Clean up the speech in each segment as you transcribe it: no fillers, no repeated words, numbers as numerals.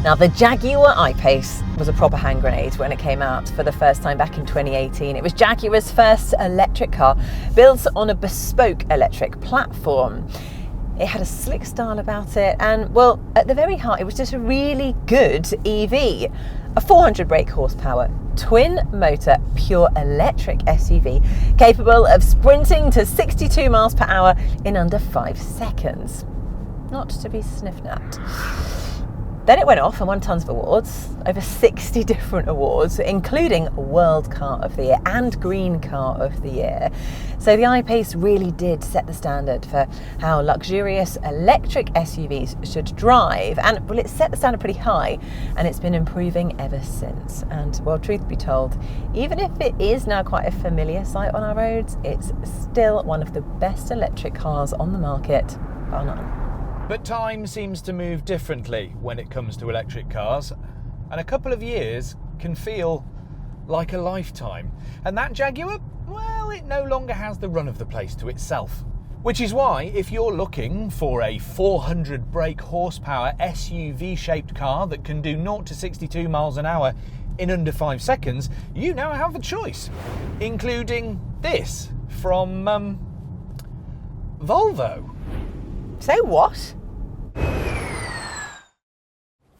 Now, the Jaguar I-PACE was a proper hand grenade when it came out for the first time back in 2018. It was Jaguar's first electric car built on a bespoke electric platform. It had a slick style about it, and well, at the very heart, it was just a really good EV. A 400 brake horsepower, twin motor, pure electric SUV, capable of sprinting to 62 miles per hour in under 5 seconds. Not to be sniffed at. Then it went off and won tons of awards, over 60 different awards, including World Car of the Year and Green Car of the Year. So the I-PACE really did set the standard for how luxurious electric SUVs should drive. And well, it set the standard pretty high, and it's been improving ever since. And well, truth be told, even if it is now quite a familiar sight on our roads, it's still one of the best electric cars on the market, bar none. But time seems to move differently when it comes to electric cars, and a couple of years can feel like a lifetime. And that Jaguar, well, it no longer has the run of the place to itself. Which is why, if you're looking for a 400 brake horsepower SUV-shaped car that can do 0 to 62 miles an hour in under 5 seconds, you now have a choice, including this from Volvo. Say what?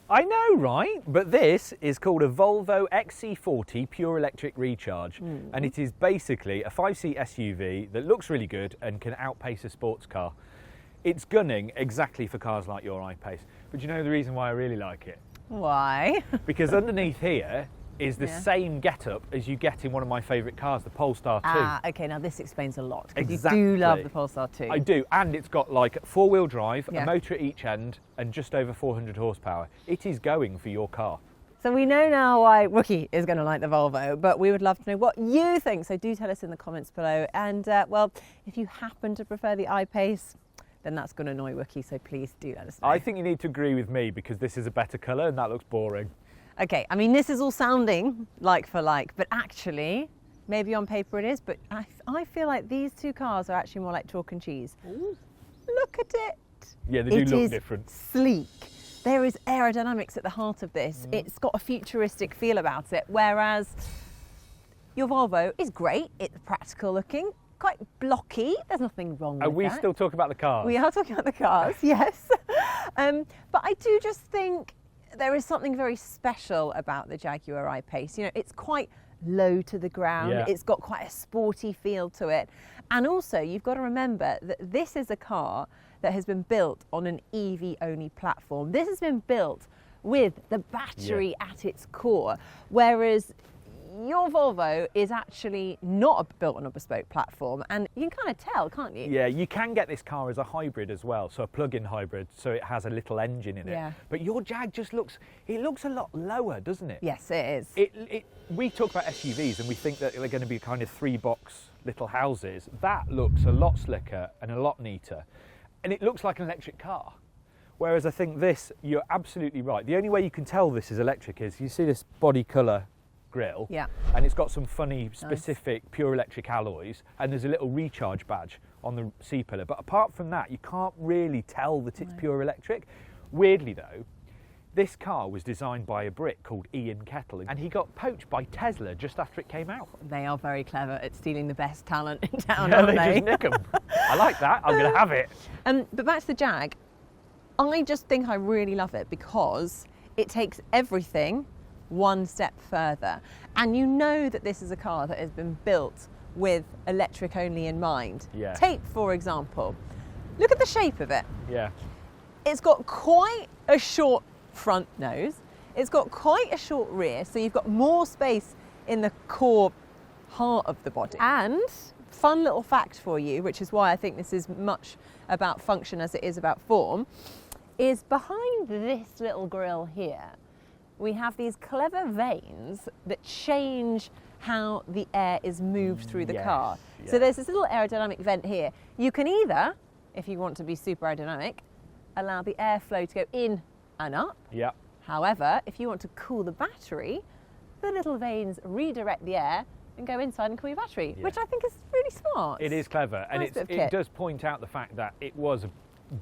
I know, right? But this is called a Volvo XC40 Pure Electric Recharge, and it is basically a 5-seat SUV that looks really good and can outpace a sports car. It's gunning exactly for cars like your I-PACE. But you know the reason why I really like it? Why? Because underneath here is the same getup as you get in one of my favourite cars, the Polestar 2. Ah, okay, now this explains a lot. Exactly. You do love the Polestar 2. I do, and it's got like 4-wheel drive, Yeah. a motor at each end, and just over 400 horsepower. It is going for your car. So we know now why Rookie is going to like the Volvo, but we would love to know what you think. So do tell us in the comments below. And well, if you happen to prefer the I-PACE, then that's going to annoy Rookie, so please do let us know. I think you need to agree with me because this is a better colour and that looks boring. Okay, I mean, this is all sounding like for like, but actually, maybe on paper it is, but I feel like these two cars are actually more like chalk and cheese. Ooh. Look at it. Yeah, they do look It different. is sleek. There is aerodynamics at the heart of this. It's got a futuristic feel about it, whereas your Volvo is great. It's practical looking, quite blocky. There's nothing wrong with that. Are we still talking about the cars? We are talking about the cars, yes. But I do just think there is something very special about the Jaguar I-PACE. You know, it's quite low to the ground. Yeah. It's got quite a sporty feel to it. And also, you've got to remember that this is a car that has been built on an EV-only platform. This has been built with the battery at its core, whereas your Volvo is actually not built on a bespoke platform, and you can kind of tell, can't you? Yeah, you can get this car as a hybrid as well, so a plug-in hybrid, so it has a little engine in it. Yeah. But your Jag just looks a lot lower, doesn't it? Yes, it is. We talk about SUVs and we think that they're going to be kind of 3-box little houses. That looks a lot slicker and a lot neater, and it looks like an electric car. Whereas I think this, you're absolutely right. The only way you can tell this is electric is you see this body colour grille, and it's got some funny specific pure electric alloys, and there's a little recharge badge on the C-pillar, but apart from that you can't really tell that it's pure electric. Weirdly though, this car was designed by a Brit called Ian Kettle, and he got poached by Tesla just after it came out. They are very clever at stealing the best talent in town, Yeah, aren't they they? just nick 'em. I like that, I'm going to have it. But back to the Jag, I just think I really love it because it takes everything one step further. And you know that this is a car that has been built with electric only in mind. Yeah. Take, for example, look at the shape of it. Yeah. It's got quite a short front nose. It's got quite a short rear, so you've got more space in the core heart of the body. And fun little fact for you, which is why I think this is much about function as it is about form, is behind this little grille here, we have these clever vanes that change how the air is moved through the car. Yeah. So there's this little aerodynamic vent here. You can either, if you want to be super aerodynamic, allow the airflow to go in and up. Yeah. However, if you want to cool the battery, the little vanes redirect the air and go inside and cool your battery, which I think is really smart. It is clever, and Nice bit of it kit. does point out the fact that it was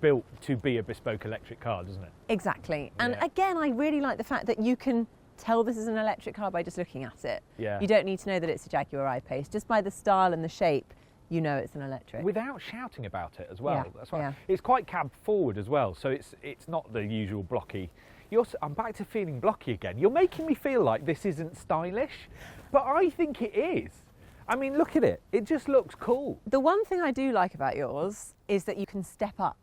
built to be a bespoke electric car, doesn't it? Exactly. And Yeah. again, I really like the fact that you can tell this is an electric car by just looking at it. Yeah. You don't need to know that it's a Jaguar I-PACE. Just by the style and the shape, you know it's an electric. Without shouting about it as well. Yeah, That's right. yeah. It's quite cab forward as well, so it's not the usual blocky. I'm back to feeling blocky again. You're making me feel like this isn't stylish, but I think it is. I mean, look at it. It just looks cool. The one thing I do like about yours is that you can step up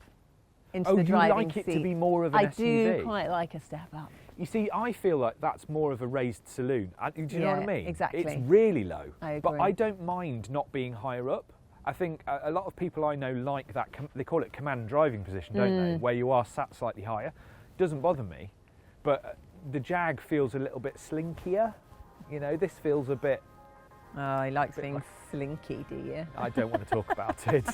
into the you driving like it seat. to be more of an I SUV? do quite like a step up. You see, I feel like that's more of a raised saloon. Do you know what I Yeah, mean? exactly. It's really low. I But agree. I don't mind not being higher up. I think a lot of people I know like that, they call it command driving position, don't they? Where you are sat slightly higher. Doesn't bother me. But the Jag feels a little bit slinkier. You know, this feels a bit... Oh, he likes being slinky, do you? I don't want to talk about it.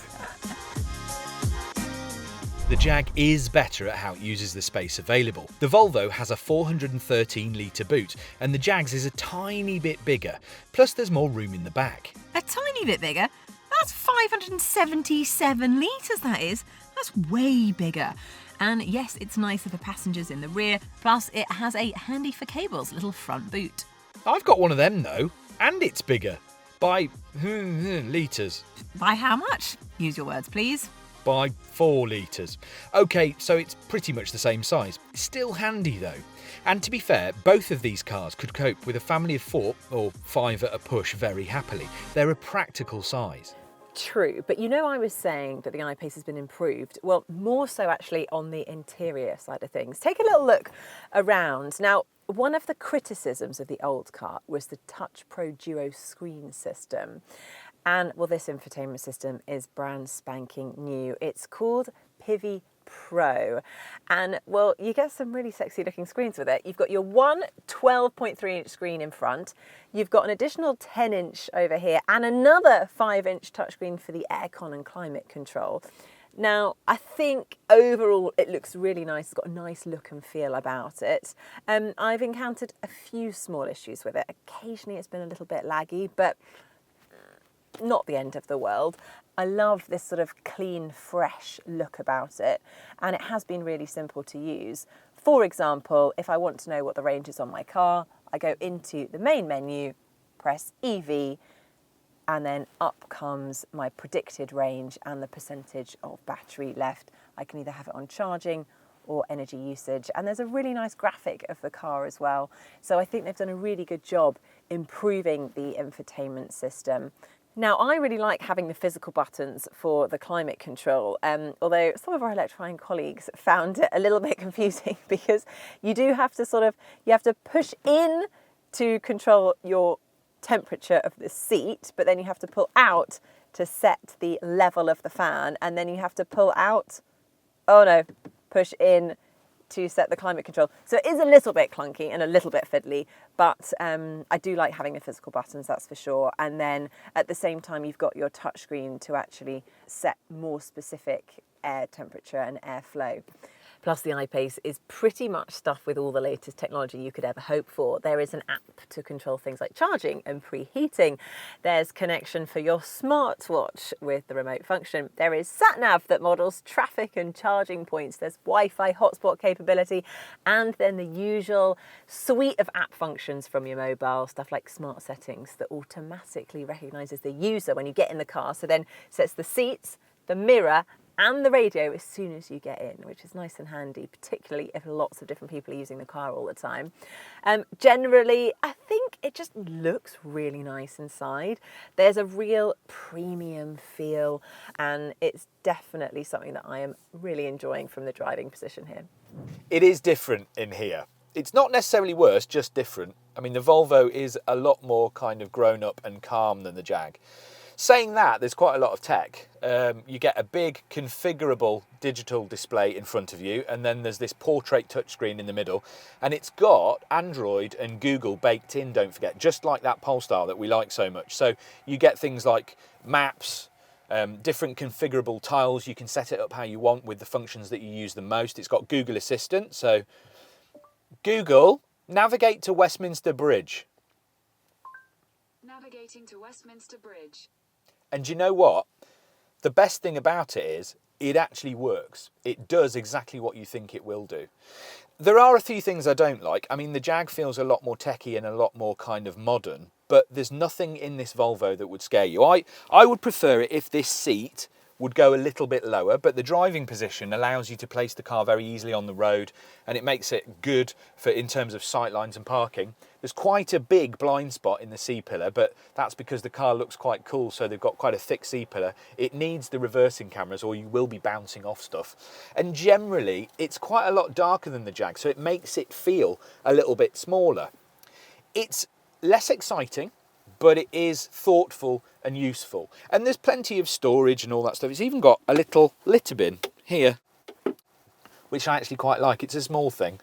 The Jag is better at how it uses the space available. The Volvo has a 413-litre boot, and the Jag's is a tiny bit bigger, plus there's more room in the back. A tiny bit bigger? That's 577 litres, that is. That's way bigger. And yes, it's nicer for passengers in the rear, plus it has a handy for cables little front boot. I've got one of them though, and it's bigger. By litres. By how much? Use your words, please. By 4 litres. OK, so it's pretty much the same size. Still handy though. And to be fair, both of these cars could cope with a family of 4 or 5 at a push very happily. They're a practical size. True, but you know I was saying that the I-PACE has been improved. Well, more so actually on the interior side of things. Take a little look around. Now, one of the criticisms of the old car was the Touch Pro Duo screen system. And, well, this infotainment system is brand spanking new. It's called Pivi Pro. And, well, you get some really sexy looking screens with it. You've got your one 12.3-inch screen in front. You've got an additional 10-inch over here and another 5-inch touchscreen for the aircon and climate control. Now, I think overall it looks really nice. It's got a nice look and feel about it. I've encountered a few small issues with it. Occasionally it's been a little bit laggy, but not the end of the world. I love this sort of clean, fresh look about it, and it has been really simple to use. For example, if I want to know what the range is on my car, I go into the main menu, press EV, and then up comes my predicted range and the percentage of battery left. I can either have it on charging or energy usage, and there's a really nice graphic of the car as well. So I think they've done a really good job improving the infotainment system. Now, I really like having the physical buttons for the climate control, although some of our Electrifying colleagues found it a little bit confusing because you do have to you have to push in to control your temperature of the seat, but then you have to pull out to set the level of the fan, and then you have to pull out, push in to set the climate control. So it is a little bit clunky and a little bit fiddly, but I do like having the physical buttons, that's for sure. And then at the same time, you've got your touchscreen to actually set more specific air temperature and airflow. Plus, the I-PACE is pretty much stuffed with all the latest technology you could ever hope for. There is an app to control things like charging and preheating. There's connection for your smartwatch with the remote function. There is sat-nav that models traffic and charging points. There's Wi-Fi hotspot capability, and then the usual suite of app functions from your mobile, stuff like smart settings that automatically recognises the user when you get in the car, so then sets the seats, the mirror, and the radio as soon as you get in, which is nice and handy, particularly if lots of different people are using the car all the time. Generally, I think it just looks really nice inside. There's a real premium feel, and it's definitely something that I am really enjoying from the driving position here. It is different in here. It's not necessarily worse, just different. I mean, the Volvo is a lot more kind of grown up and calm than the Jag. Saying that, there's quite a lot of tech. You get a big configurable digital display in front of you, and then there's this portrait touchscreen in the middle, and it's got Android and Google baked in, don't forget, just like that Polestar that we like so much. So you get things like maps, different configurable tiles. You can set it up how you want with the functions that you use the most. It's got Google Assistant, so Google, navigate to Westminster Bridge. Navigating to Westminster Bridge. And you know what? The best thing about it is it actually works. It does exactly what you think it will do. There are a few things I don't like. I mean, the Jag feels a lot more techie and a lot more kind of modern, but there's nothing in this Volvo that would scare you. I would prefer it if this seat would go a little bit lower, but the driving position allows you to place the car very easily on the road, and it makes it good for in terms of sight lines and parking. There's quite a big blind spot in the C-pillar, but that's because the car looks quite cool, so they've got quite a thick C-pillar. It needs the reversing cameras or you will be bouncing off stuff. And generally, it's quite a lot darker than the Jag, so it makes it feel a little bit smaller. It's less exciting, but it is thoughtful and useful. And there's plenty of storage and all that stuff. It's even got a little litter bin here, which I actually quite like. It's a small thing.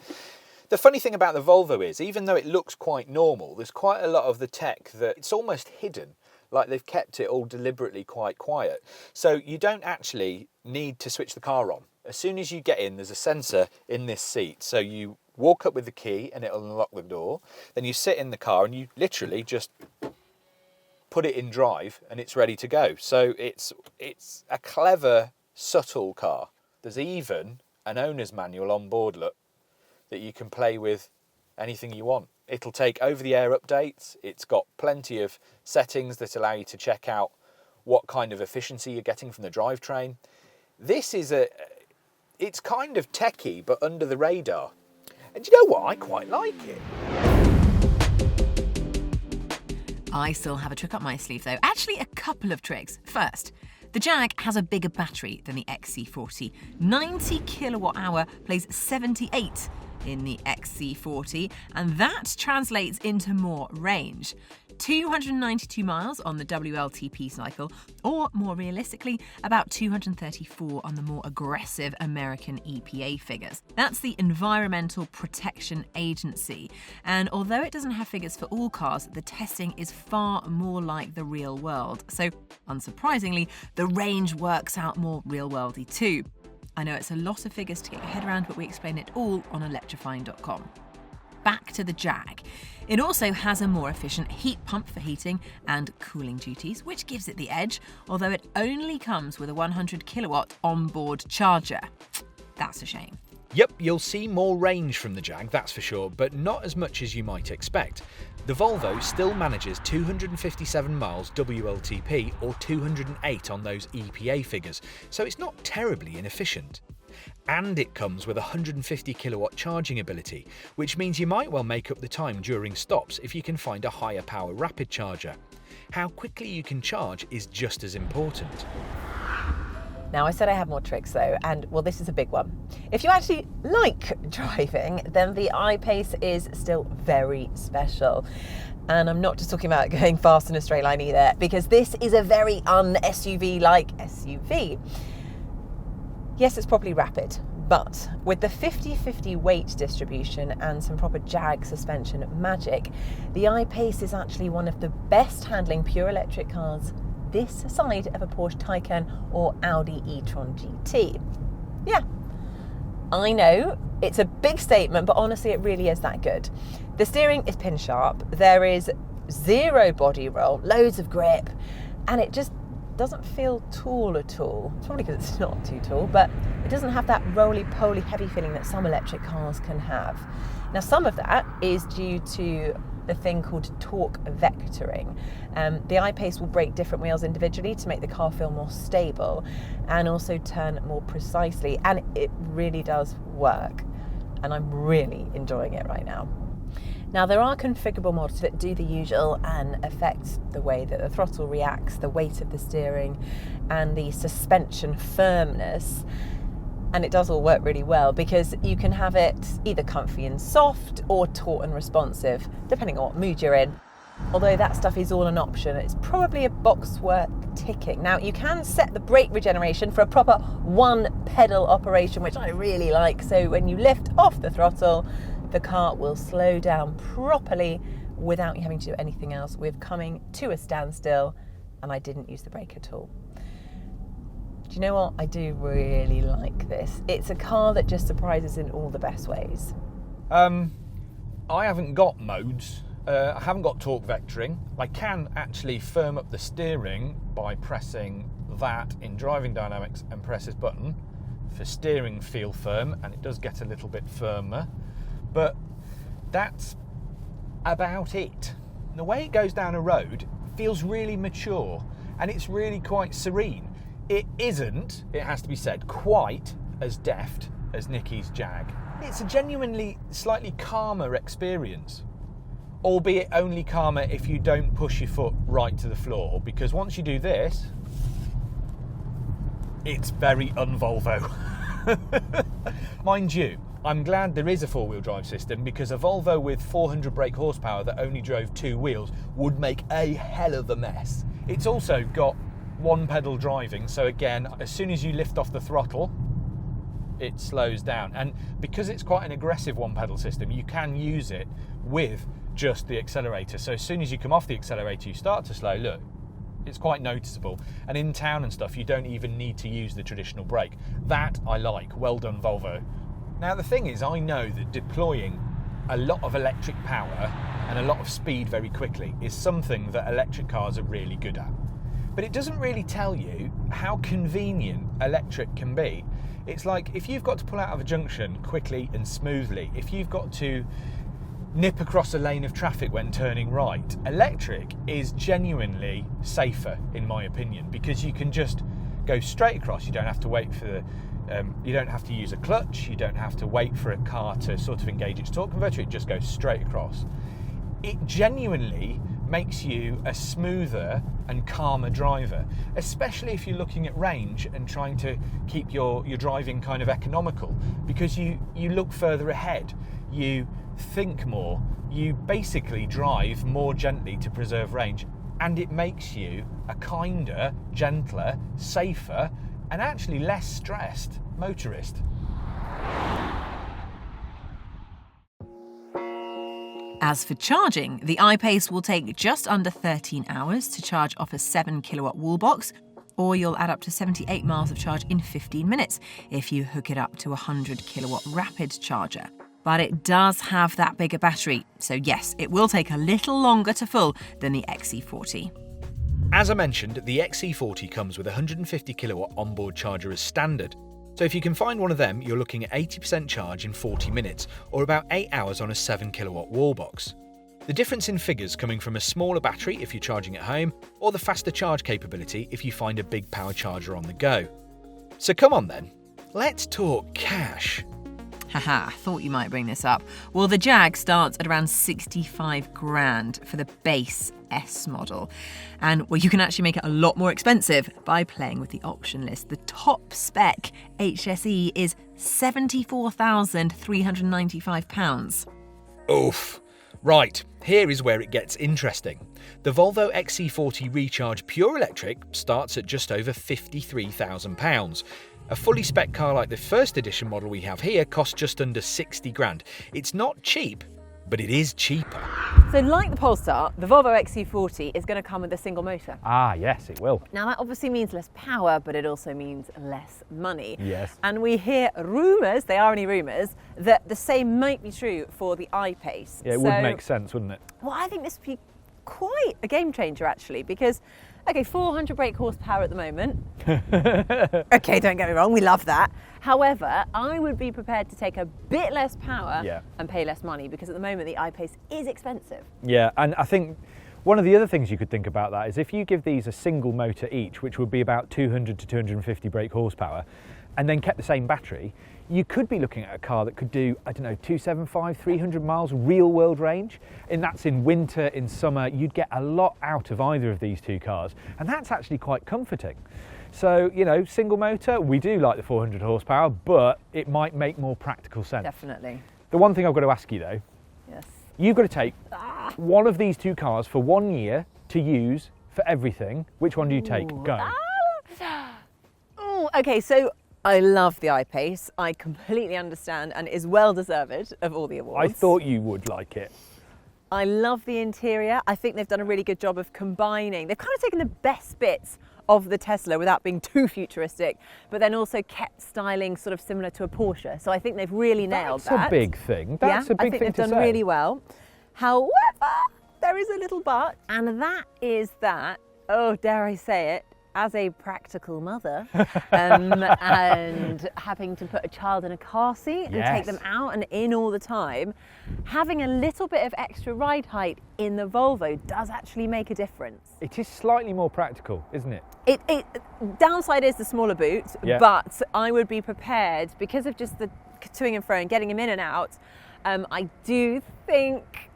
The funny thing about the Volvo is, even though it looks quite normal, there's quite a lot of the tech that it's almost hidden, like they've kept it all deliberately quite quiet. So you don't actually need to switch the car on. As soon as you get in, there's a sensor in this seat. So you walk up with the key and it'll unlock the door. Then you sit in the car and you literally just put it in drive and it's ready to go. So it's a clever, subtle car. There's even an owner's manual on board, look, that you can play with anything you want. It'll take over-the-air updates. It's got plenty of settings that allow you to check out what kind of efficiency you're getting from the drivetrain. This is it's kind of techie, but under the radar. And you know what? I quite like it. I still have a trick up my sleeve though. Actually, a couple of tricks. First, the Jag has a bigger battery than the XC40. 90 kilowatt hour plays 78 in the XC40, and that translates into more range. 292 miles on the WLTP cycle, or more realistically, about 234 on the more aggressive American EPA figures. That's the Environmental Protection Agency, and although it doesn't have figures for all cars, the testing is far more like the real world. So, unsurprisingly, the range works out more real-worldy too. I know it's a lot of figures to get your head around, but we explain it all on electrifying.com. Back to the Jag. It also has a more efficient heat pump for heating and cooling duties, which gives it the edge, although it only comes with a 100 kilowatt onboard charger. That's a shame. Yep, you'll see more range from the Jag, that's for sure, but not as much as you might expect. The Volvo still manages 257 miles WLTP or 208 on those EPA figures, so it's not terribly inefficient. And it comes with 150 kilowatt charging ability, which means you might well make up the time during stops if you can find a higher power rapid charger. How quickly you can charge is just as important. Now, I said I have more tricks though, and well, this is a big one. If you actually like driving, then the I-PACE is still very special. And I'm not just talking about going fast in a straight line either, because this is a very un-SUV-like SUV. Yes, it's probably rapid, but with the 50-50 weight distribution and some proper Jag suspension magic, the I-PACE is actually one of the best handling pure electric cars this side of a Porsche Taycan or Audi e-tron GT. Yeah, I know, it's a big statement, but honestly it really is that good. The steering is pin sharp, there is zero body roll, loads of grip, and it just doesn't feel tall at all. It's probably because it's not too tall, but it doesn't have that roly-poly heavy feeling that some electric cars can have. Now, some of that is due to the thing called torque vectoring. The I-PACE will brake different wheels individually to make the car feel more stable and also turn more precisely, and it really does work, and I'm really enjoying it right now. Now, there are configurable mods that do the usual and affect the way that the throttle reacts, the weight of the steering and the suspension firmness. And it does all work really well because you can have it either comfy and soft or taut and responsive, depending on what mood you're in. Although that stuff is all an option, it's probably a box worth ticking. Now, you can set the brake regeneration for a proper one pedal operation, which I really like. So when you lift off the throttle, the car will slow down properly without you having to do anything else. We're coming to a standstill and I didn't use the brake at all. Do you know what? I do really like this. It's a car that just surprises in all the best ways. I haven't got modes. I haven't got torque vectoring. I can actually firm up the steering by pressing that in driving dynamics and press this button for steering feel firm, and it does get a little bit firmer, but that's about it. The way it goes down a road feels really mature, and it's really quite serene. It isn't, it has to be said, quite as deft as Nicki's Jag. It's a genuinely slightly calmer experience, albeit only calmer if you don't push your foot right to the floor, because once you do this, it's very un-Volvo. Mind you, I'm glad there is a four-wheel drive system, because a Volvo with 400 brake horsepower that only drove two wheels would make a hell of a mess. It's also got one pedal driving, so again, as soon as you lift off the throttle, it slows down. And because it's quite an aggressive one pedal system, you can use it with just the accelerator. So as soon as you come off the accelerator, you start to slow. Look, it's quite noticeable. And in town and stuff, you don't even need to use the traditional brake. That I like. Well done, Volvo. Now the thing is, I know that deploying a lot of electric power and a lot of speed very quickly is something that electric cars are really good at. But it doesn't really tell you how convenient electric can be. It's like if you've got to pull out of a junction quickly and smoothly, if you've got to nip across a lane of traffic when turning right, electric is genuinely safer in my opinion, because you can just go straight across. You don't have to wait for the you don't have to use a clutch, you don't have to wait for a car to sort of engage its torque converter, it just goes straight across. It genuinely makes you a smoother and calmer driver, especially if you're looking at range and trying to keep your driving kind of economical, because you look further ahead, you think more, you basically drive more gently to preserve range, and it makes you a kinder, gentler, safer, and actually less stressed motorist. As for charging, the I-PACE will take just under 13 hours to charge off a 7 kilowatt wall box, or you'll add up to 78 miles of charge in 15 minutes if you hook it up to a 100 kilowatt rapid charger. But it does have that bigger battery, so yes, it will take a little longer to full than the XC40. As I mentioned, the XC40 comes with a 150 kilowatt onboard charger as standard. So if you can find one of them, you're looking at 80% charge in 40 minutes, or about 8 hours on a 7 kilowatt wall box. The difference in figures coming from a smaller battery if you're charging at home, or the faster charge capability if you find a big power charger on the go. So come on then, let's talk cash. Haha, thought you might bring this up. Well, the Jag starts at around 65 grand for the base S model. And well, you can actually make it a lot more expensive by playing with the option list. The top spec HSE is £74,395. Oof. Right, here is where it gets interesting. The Volvo XC40 Recharge Pure Electric starts at just over £53,000. A fully spec car like the first edition model we have here costs just under 60 grand. It's not cheap, but it is cheaper. So like the Polestar, the Volvo XC40 is going to come with a single motor. Ah, yes, it will. Now that obviously means less power, but it also means less money. Yes. And we hear rumours, they are only rumours, that the same might be true for the I-PACE. Yeah, it would make sense, wouldn't it? Well, I think this would be quite a game changer actually, because okay, 400 brake horsepower at the moment. Okay, don't get me wrong, we love that. However, I would be prepared to take a bit less power and pay less money, because at the moment the I-PACE is expensive. Yeah, and I think one of the other things you could think about that is if you give these a single motor each, which would be about 200 to 250 brake horsepower, and then kept the same battery, you could be looking at a car that could do, I don't know, 275, 300 miles real world range. And that's in winter, in summer, you'd get a lot out of either of these two cars. And that's actually quite comforting. So, you know, single motor, we do like the 400 horsepower, but it might make more practical sense. Definitely. The one thing I've got to ask you though, yes, you've got to take one of these two cars for 1 year to use for everything. Which one do you take? Go. Okay, so I love the I-PACE. I completely understand, and is well deserved of all the awards. I thought you would like it. I love the interior. I think they've done a really good job of combining. They've kind of taken the best bits of the Tesla without being too futuristic, but then also kept styling sort of similar to a Porsche. So I think they've really nailed that. That's a big thing. That's a big thing to say. I think they've done really well. However, there is a little but, and that is that, oh, dare I say it, as a practical mother and having to put a child in a car seat and take them out and in all the time, having a little bit of extra ride height in the Volvo does actually make a difference. It is slightly more practical, isn't it? It downside is the smaller boot, but I would be prepared because of just the toing and fro and getting him in and out. I do think,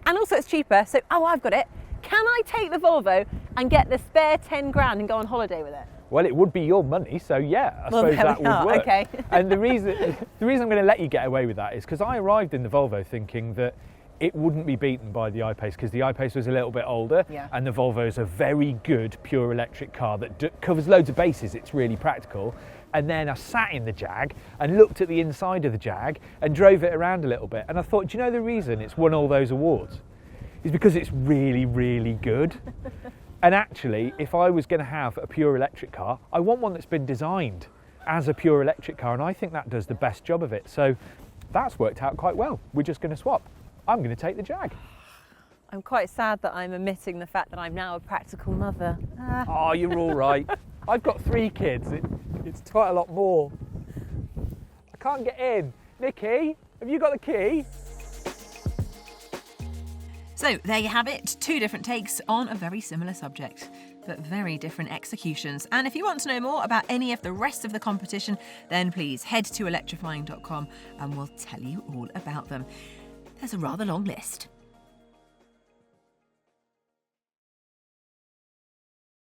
and also it's cheaper, so I've got it. Can I take the Volvo and get the spare 10 grand and go on holiday with it? Well, it would be your money, so yeah, I suppose that would work. Okay. And the reason I'm going to let you get away with that is because I arrived in the Volvo thinking that it wouldn't be beaten by the I-PACE because the I-PACE was a little bit older, and the Volvo is a very good pure electric car that covers loads of bases. It's really practical. And then I sat in the Jag and looked at the inside of the Jag and drove it around a little bit. And I thought, do you know the reason it's won all those awards? Is because it's really, really good. And actually, if I was going to have a pure electric car, I want one that's been designed as a pure electric car, and I think that does the best job of it. So that's worked out quite well. We're just going to swap. I'm going to take the Jag. I'm quite sad that I'm omitting the fact that I'm now a practical mother. Oh, you're all right. I've got 3 kids. It's quite a lot more. I can't get in. Nikki, have you got the key? So there you have it, 2 different takes on a very similar subject, but very different executions. And if you want to know more about any of the rest of the competition, then please head to electrifying.com and we'll tell you all about them. There's a rather long list.